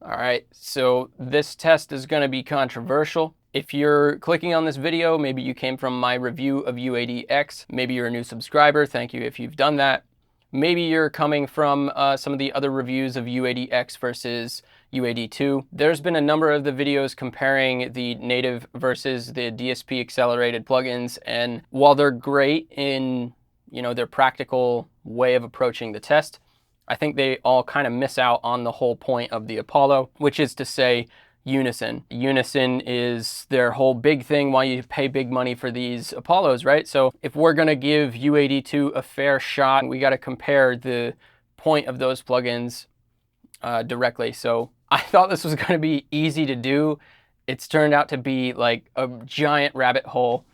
All right, so this test is going to be controversial. If you're clicking on this video, maybe you came from my review of UADX. Maybe you're a new subscriber. Thank you if you've done that. Maybe you're coming from some of the other reviews of UADX versus UAD2. There's been a number of the videos comparing the native versus the DSP accelerated plugins, and while they're great in their practical way of approaching the test, I think they all kind of miss out on the whole point of the Apollo, which is to say Unison. Unison is their whole big thing, why you pay big money for these Apollos, right? So if we're gonna give UAD2 a fair shot, we gotta compare the point of those plugins directly. So I thought this was gonna be easy to do. It's turned out to be like a giant rabbit hole,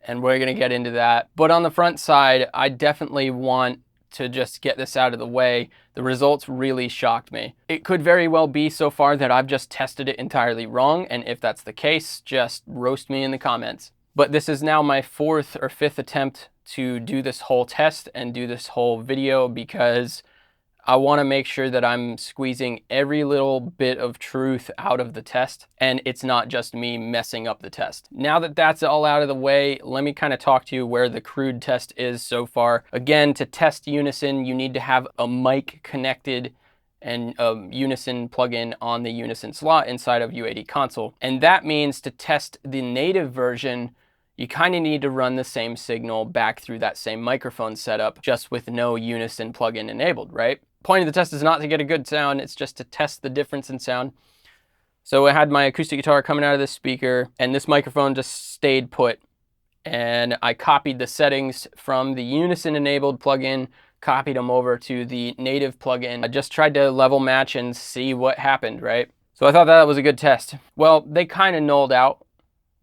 and we're gonna get into that. But on the front side, I definitely want to just get this out of the way. The results really shocked me. It could very well be so far that I've just tested it entirely wrong, and if that's the case, just roast me in the comments. But this is now my 4th or 5th attempt to do this whole test and do this whole video because I want to make sure that I'm squeezing every little bit of truth out of the test, and it's not just me messing up the test. Now that that's all out of the way, let me kind of talk to you where the crude test is so far. Again, to test Unison, you need to have a mic connected and a Unison plugin on the Unison slot inside of UAD Console. And that means to test the native version, you kind of need to run the same signal back through that same microphone setup, just with no Unison plugin enabled, right? Point of the test is not to get a good sound, it's just to test the difference in sound. So I had my acoustic guitar coming out of this speaker, and this microphone just stayed put. And I copied the settings from the Unison enabled plugin, copied them over to the native plugin. I just tried to level match and see what happened, right? So I thought that was a good test. Well, they kind of nulled out.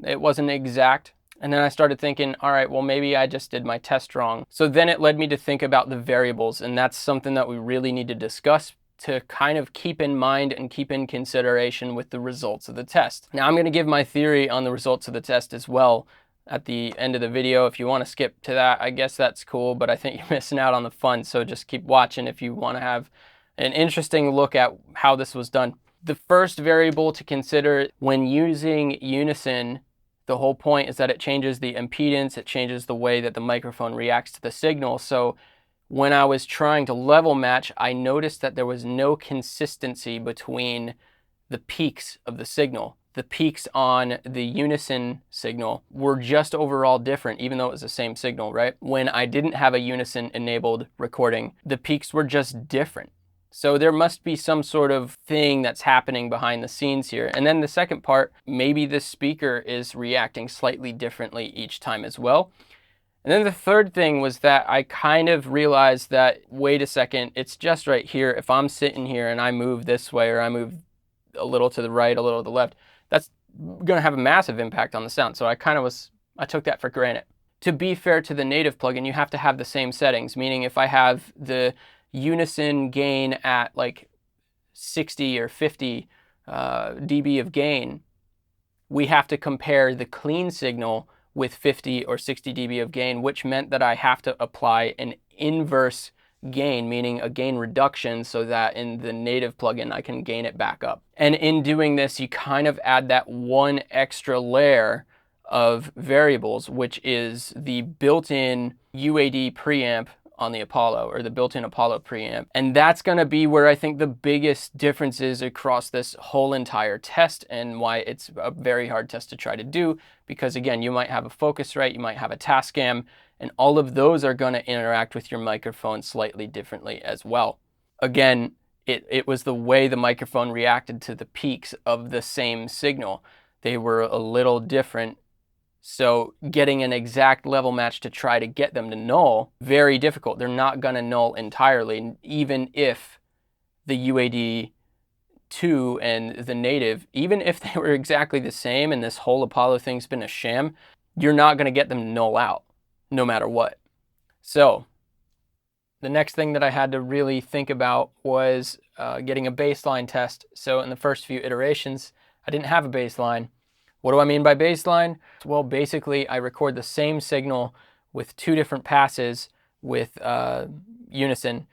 It wasn't exact. And then I started thinking, all right, well, maybe I just did my test wrong. So then it led me to think about the variables, and that's something that we really need to discuss to kind of keep in mind and keep in consideration with the results of the test. Now I'm going to give my theory on the results of the test as well at the end of the video. If you want to skip to that, I guess that's cool, but I think you're missing out on the fun. So just keep watching if you want to have an interesting look at how this was done. The first variable to consider when using Unison, the whole point is that it changes the impedance, it changes the way that the microphone reacts to the signal. So when I was trying to level match, I noticed that there was no consistency between the peaks of the signal. The peaks on the Unison signal were just overall different, even though it was the same signal, right? When I didn't have a Unison enabled recording, the peaks were just different. So there must be some sort of thing that's happening behind the scenes here. And then the second part, maybe this speaker is reacting slightly differently each time as well. And then the third thing was that I kind of realized that, wait a second, it's just right here. If I'm sitting here and I move this way, or I move a little to the right, a little to the left, that's going to have a massive impact on the sound. So I took that for granted. To be fair to the native plugin, you have to have the same settings, meaning if I have the Unison gain at like 60 or 50 dB of gain, we have to compare the clean signal with 50 or 60 dB of gain, which meant that I have to apply an inverse gain, meaning a gain reduction, so that in the native plugin I can gain it back up. And in doing this, you kind of add that one extra layer of variables, which is the built-in UAD preamp on the Apollo, or the built-in Apollo preamp. And that's going to be where I think the biggest difference is across this whole entire test, and why it's a very hard test to try to do, because again, you might have a Focusrite, you might have a Tascam, and all of those are going to interact with your microphone slightly differently as well. Again, it was the way the microphone reacted to the peaks of the same signal. They were a little different. So getting an exact level match to try to get them to null, very difficult. They're not going to null entirely, even if the UAD2 and the native, even if they were exactly the same and this whole Apollo thing's been a sham, you're not going to get them to null out, no matter what. So the next thing that I had to really think about was getting a baseline test. So in the first few iterations, I didn't have a baseline. What do I mean by baseline? Well, basically, I record the same signal with 2 different passes with Unison.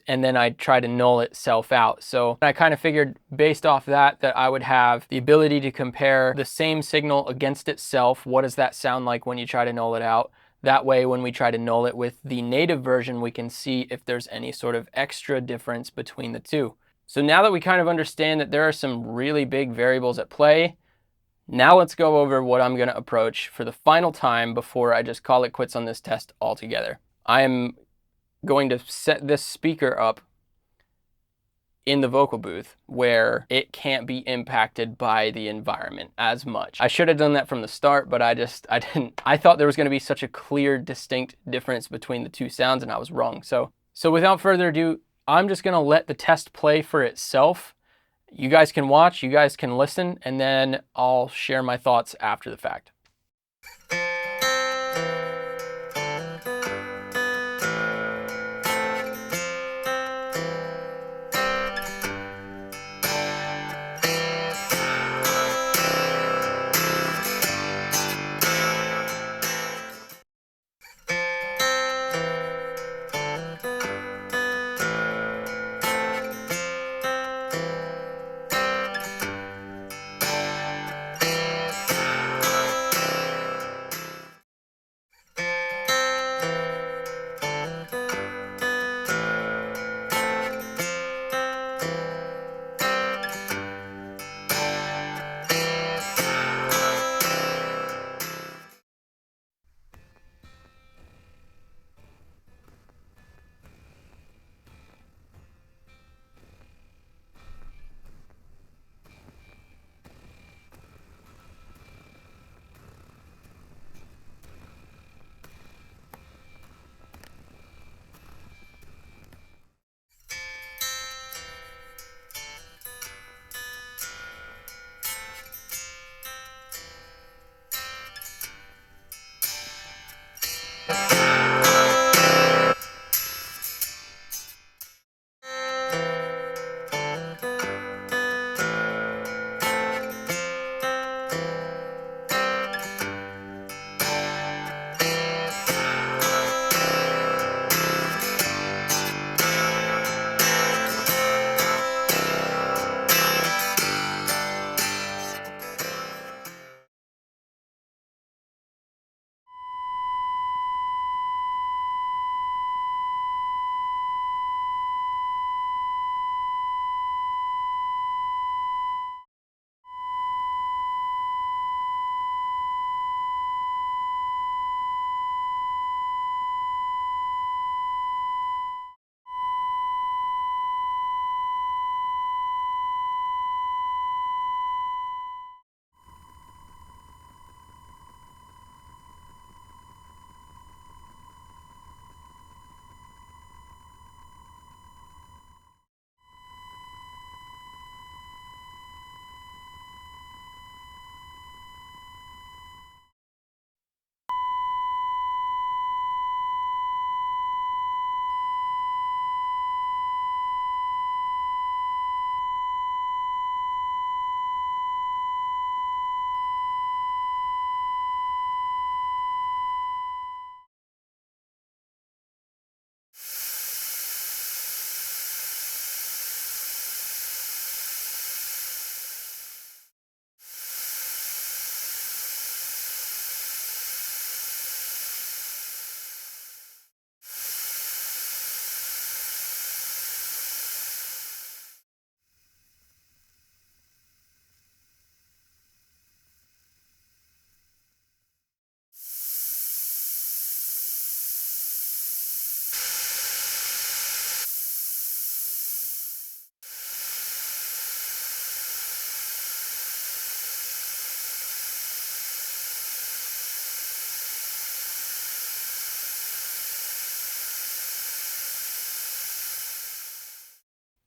and then I try to null itself out. So I kind of figured based off that I would have the ability to compare the same signal against itself. What does that sound like when you try to null it out? That way, when we try to null it with the native version, we can see if there's any sort of extra difference between the two. So now that we kind of understand that there are some really big variables at play, now let's go over what I'm going to approach for the final time before I just call it quits on this test altogether. I am going to set this speaker up in the vocal booth where it can't be impacted by the environment as much. I should have done that from the start, but I didn't. I thought there was going to be such a clear, distinct difference between the two sounds, and I was wrong. So without further ado, I'm just going to let the test play for itself. You guys can watch, you guys can listen, and then I'll share my thoughts after the fact.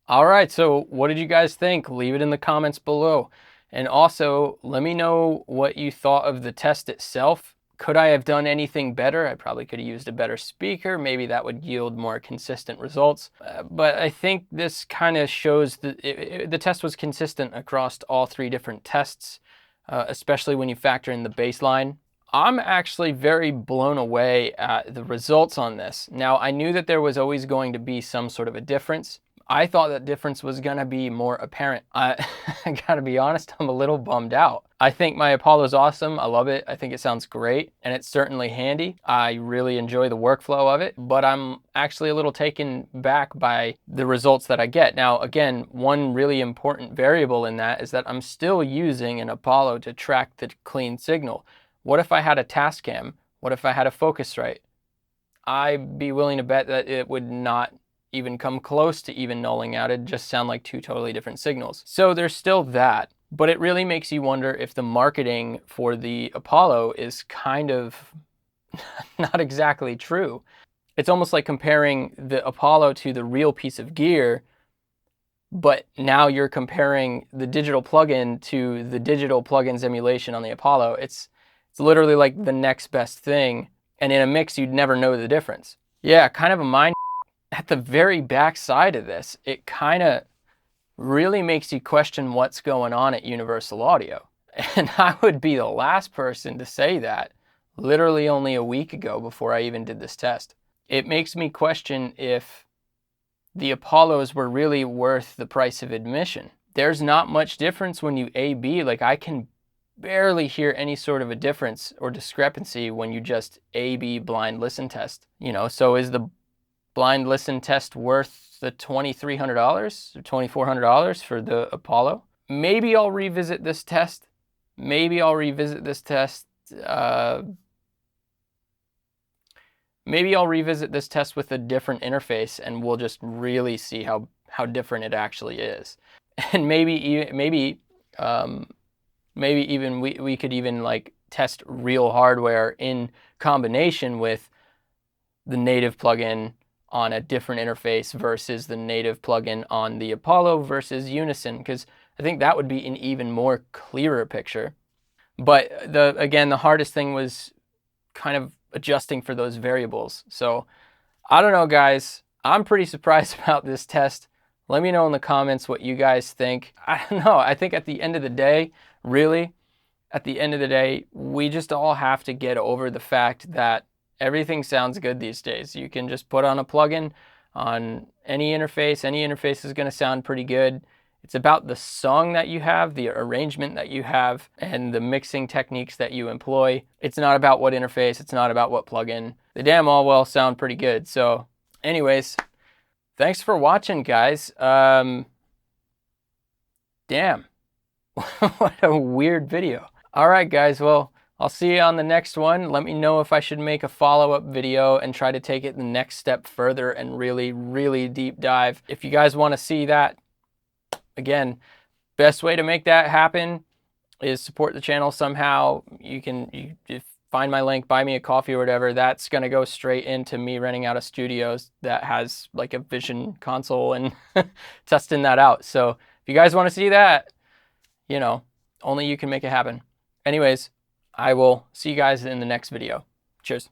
All right, so what did you guys think? Leave it in the comments below. And also, let me know what you thought of the test itself. Could I have done anything better? I probably could have used a better speaker. Maybe that would yield more consistent results. But I think this kind of shows that the test was consistent across all three different tests, especially when you factor in the baseline. I'm actually very blown away at the results on this. Now, I knew that there was always going to be some sort of a difference. I thought that difference was going to be more apparent. I gotta be honest, I'm a little bummed out. I think my Apollo's awesome. I love it. I think it sounds great, and it's certainly handy. I really enjoy the workflow of it, but I'm actually a little taken back by the results that I get. Now, again, one really important variable in that is that I'm still using an Apollo to track the clean signal. What if I had a task cam? What if I had a Focusrite? I'd be willing to bet that it would not even come close to even nulling out. It'd just sound like two totally different signals. So there's still that, but it really makes you wonder if the marketing for the Apollo is kind of not exactly true. It's almost like comparing the Apollo to the real piece of gear, but now you're comparing the digital plugin to the digital plugins emulation on the Apollo. It's literally like the next best thing, and in a mix you'd never know the difference. Yeah, kind of a mind. At the very back side of this, it kind of really makes you question what's going on at Universal Audio. And I would be the last person to say that literally only a week ago before I even did this test. It makes me question if the Apollos were really worth the price of admission. There's not much difference when you A/B. Like, I can barely hear any sort of a difference or discrepancy when you just A/B blind listen test. You know, so is the blind listen test worth the $2,300 or $2,400 for the Apollo? Maybe I'll revisit this test. Maybe I'll revisit this test. Maybe I'll revisit this test with a different interface, and we'll just really see how different it actually is. And maybe even we could even like test real hardware in combination with the native plugin on a different interface versus the native plugin on the Apollo versus Unison, because I think that would be an even more clearer picture. But again, the hardest thing was kind of adjusting for those variables. So I don't know, guys. I'm pretty surprised about this test. Let me know in the comments what you guys think. I don't know. I think at the end of the day, really, at the end of the day, we just all have to get over the fact that everything sounds good these days. You can just put on a plugin on any interface. Any interface is going to sound pretty good. It's about the song that you have, the arrangement that you have, and the mixing techniques that you employ. It's not about what interface. It's not about what plugin. They damn all well sound pretty good. So anyways, thanks for watching, guys. Damn. What a weird video. All right, guys. Well, I'll see you on the next one. Let me know if I should make a follow-up video and try to take it the next step further and really, really deep dive. If you guys want to see that, again, best way to make that happen is support the channel somehow. You find my link, buy me a coffee or whatever. That's going to go straight into me renting out a studio that has like a vision console and testing that out. So if you guys want to see that, you know, only you can make it happen. Anyways, I will see you guys in the next video. Cheers.